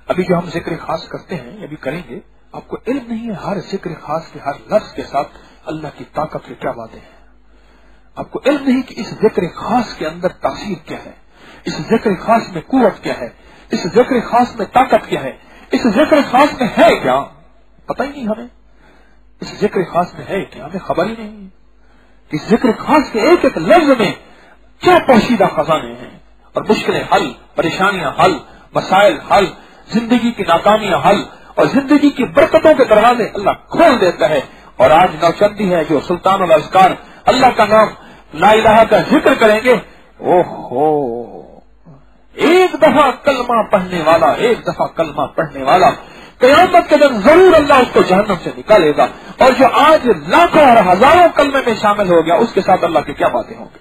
ابھی جو ہم ذکر خاص کرتے ہیں ابھی کریں گے، آپ کو علم نہیں ہے ہر ذکر خاص کے ہر لفظ کے ساتھ اللہ کی طاقت کی کیا باتیں ہیں. آپ کو علم نہیں کہ اس ذکر خاص کے اندر تاثیر کیا ہے، اس ذکر خاص میں قوت کیا ہے، اس ذکر خاص میں طاقت کیا ہے، اس ذکر خاص میں ہے کیا، پتہ ہی نہیں ہمیں. اس ذکر خاص میں ہے کیا، ہمیں خبر ہی نہیں کہ اس ذکر خاص کے ایک ایک لفظ میں کیا پوشیدہ خزانے ہیں، اور مشکلیں حل، پریشانیاں حل، مسائل حل، زندگی کی ناکامیاں حل، اور زندگی کی برکتوں کے دروازے اللہ کھول دیتا ہے. اور آج نوچندی ہے جو سلطان الاذکار اللہ کا نام لا الہ کا ذکر کریں گے، ایک دفعہ کلمہ پڑھنے والا، ایک دفعہ کلمہ پڑھنے والا قیامت کے دن ضرور اللہ اس کو جہنم سے نکالے گا. اور جو آج لاکھوں اور ہزاروں کلمے میں شامل ہو گیا اس کے ساتھ اللہ کی کیا باتیں ہوں گی.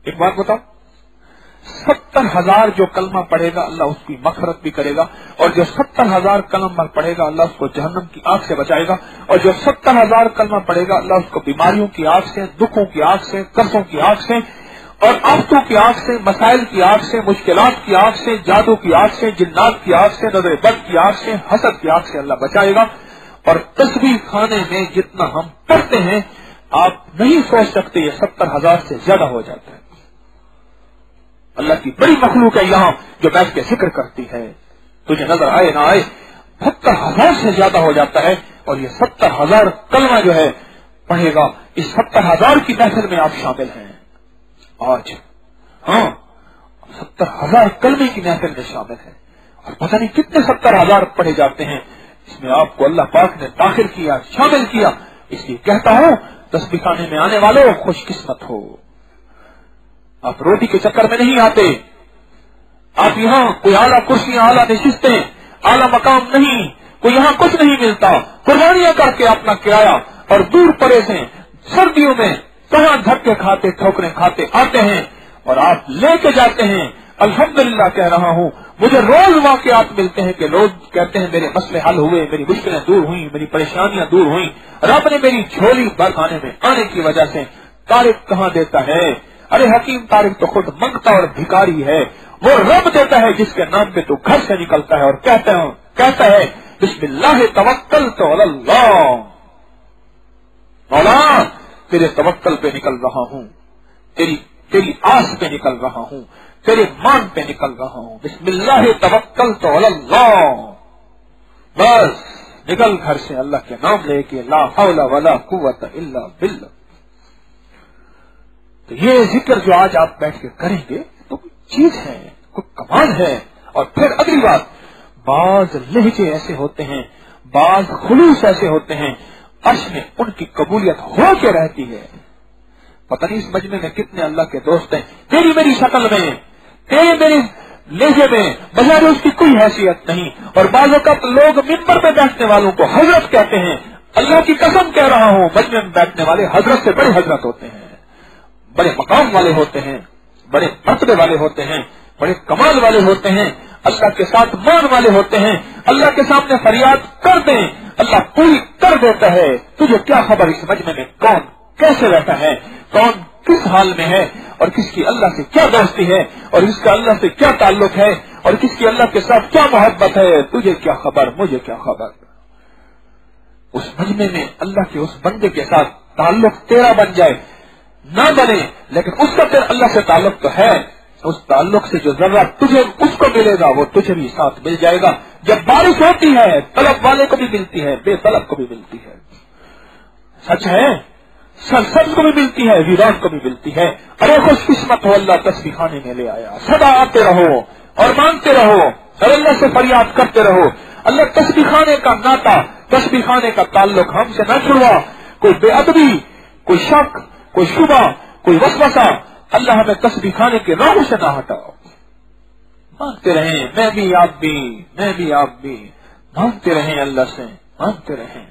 ایک بات بتاؤ، 70,000 جو کلمہ پڑھے گا اللہ اس کی مغفرت بھی کرے گا، اور جو 70,000 کلمہ پڑھے گا اللہ اس کو جہنم کی آگ سے بچائے گا، اور جو 70,000 کلمہ پڑھے گا اللہ اس کو بیماریوں کی آگ سے، دکھوں کی آگ سے، قرضوں کی آگ سے، اور آفتوں کی آگ سے، مسائل کی آگ سے، مشکلات کی آگ سے، جادو کی آگ سے، جنات کی آگ سے، نظر بد کی آگ سے، حسد کی آگ سے اللہ بچائے گا. اور تسبیح خانے میں جتنا ہم پڑھتے ہیں آپ نہیں سوچ سکتے، یہ 70,000 سے زیادہ ہو جاتا ہے. اللہ کی بڑی مخلوق ہے یہاں جو بیٹھ کے ذکر کرتی ہے، تجھے نظر آئے نہ آئے 70,000 سے زیادہ ہو جاتا ہے. اور یہ 70,000 کلمہ جو ہے پڑھے گا، اس 70,000 کی محفل میں آپ شامل ہیں آج. 70,000 کلمے کی محفل میں شامل ہیں، اور پتہ نہیں کتنے 70,000 پڑھے جاتے ہیں. اس میں آپ کو اللہ پاک نے داخل کیا، شامل کیا. اس لیے کہتا ہوں تسبیح خانے میں آنے والوں خوش قسمت ہو. آپ روٹی کے چکر میں نہیں آتے، آپ یہاں کوئی اعلیٰ کرسیاں، اعلیٰ نشستیں، اعلیٰ مقام نہیں، کوئی یہاں کچھ نہیں ملتا. قربانیاں کر کے اپنا کرایہ اور دور پرے سے سردیوں میں کہاں دھکے کھاتے ٹھوکریں کھاتے آتے ہیں اور آپ لے کے جاتے ہیں. الحمدللہ کہہ رہا ہوں، مجھے روز واقعات ملتے ہیں کہ لوگ کہتے ہیں میرے مسئلے حل ہوئے، میری مشکلیں دور ہوئیں، میری پریشانیاں دور ہوئیں، رب نے میری جھولی بھر کھانے میں آنے کی وجہ سے. طارق کہاں دیتا ہے؟ ارے حکیم طارق تو خود منگتا اور بھکاری ہے. وہ رب دیتا ہے جس کے نام پہ تو گھر سے نکلتا ہے اور کہتا ہے بسم اللہ توکلت علی اللہ. مولا تیرے توکل پہ نکل رہا ہوں، تیری آس پہ نکل رہا ہوں، تیرے مان پہ نکل رہا ہوں. بسم اللہ توکلت علی اللہ. بس نکل گھر سے اللہ کے نام لے کے، لا حول ولا قوت الا باللہ. تو یہ ذکر جو آج آپ بیٹھ کے کریں گے تو کوئی چیز ہے، کوئی کمال ہے. اور پھر اگلی بات، بعض لہجے ایسے ہوتے ہیں، بعض خلوص ایسے ہوتے ہیں عرش میں ان کی قبولیت ہو کے رہتی ہے. پتہ نہیں اس مجمع میں کتنے اللہ کے دوست ہیں، تیری میری شکل میں، تیرے میری لہجے میں بجائے اس کی کوئی حیثیت نہیں. اور بعض اوقات لوگ ممبر پہ بیٹھنے والوں کو حضرت کہتے ہیں. اللہ کی قسم کہہ رہا ہوں مجمع میں بیٹھنے والے حضرت سے بڑے حضرت ہوتے ہیں، بڑے مقام والے ہوتے ہیں، بڑے مرتبے والے ہوتے ہیں، بڑے کمال والے ہوتے ہیں، اللہ کے ساتھ مان والے ہوتے ہیں. اللہ کے سامنے فریاد کر دیں اللہ پوری کر دیتا ہے. تجھے کیا خبر اس مجمع میں کون کیسے رہتا ہے، کون کس حال میں ہے، اور کس کی اللہ سے کیا دوستی ہے، اور اس کا اللہ سے کیا تعلق ہے، اور کس کی اللہ کے ساتھ کیا محبت ہے. تجھے کیا خبر، مجھے کیا خبر. اس مجمع میں اللہ کے اس بندے کے ساتھ تعلق تیرا بن جائے نہ بنے، لیکن اس کا پھر اللہ سے تعلق تو ہے. اس تعلق سے جو ذرہ تجھے اس کو ملے گا وہ تجھے بھی ساتھ مل جائے گا. جب بارش ہوتی ہے طلب والے کو بھی ملتی ہے، بے طلب کو بھی ملتی ہے. سچ ہے، سرسبز کو بھی ملتی ہے، ویران کو بھی ملتی ہے. ارے خوش قسمت ہو اللہ تسبیح خانے میں لے آیا. سدا آتے رہو اور مانتے رہو اور اللہ سے فریاد کرتے رہو. اللہ تسبیح خانے کا ناتا، تسبیح خانے کا تعلق ہم سے نہ چھڑوا. کوئی بے ادبی، کوئی شک، کوئی شبہ، کوئی وسوسہ اللہ ہمیں تسبیح خانے کے راہوں سے نہ ہٹاؤ. مانگتے رہیں، میں بھی آپ بھی مانگتے رہیں، اللہ سے مانگتے رہیں.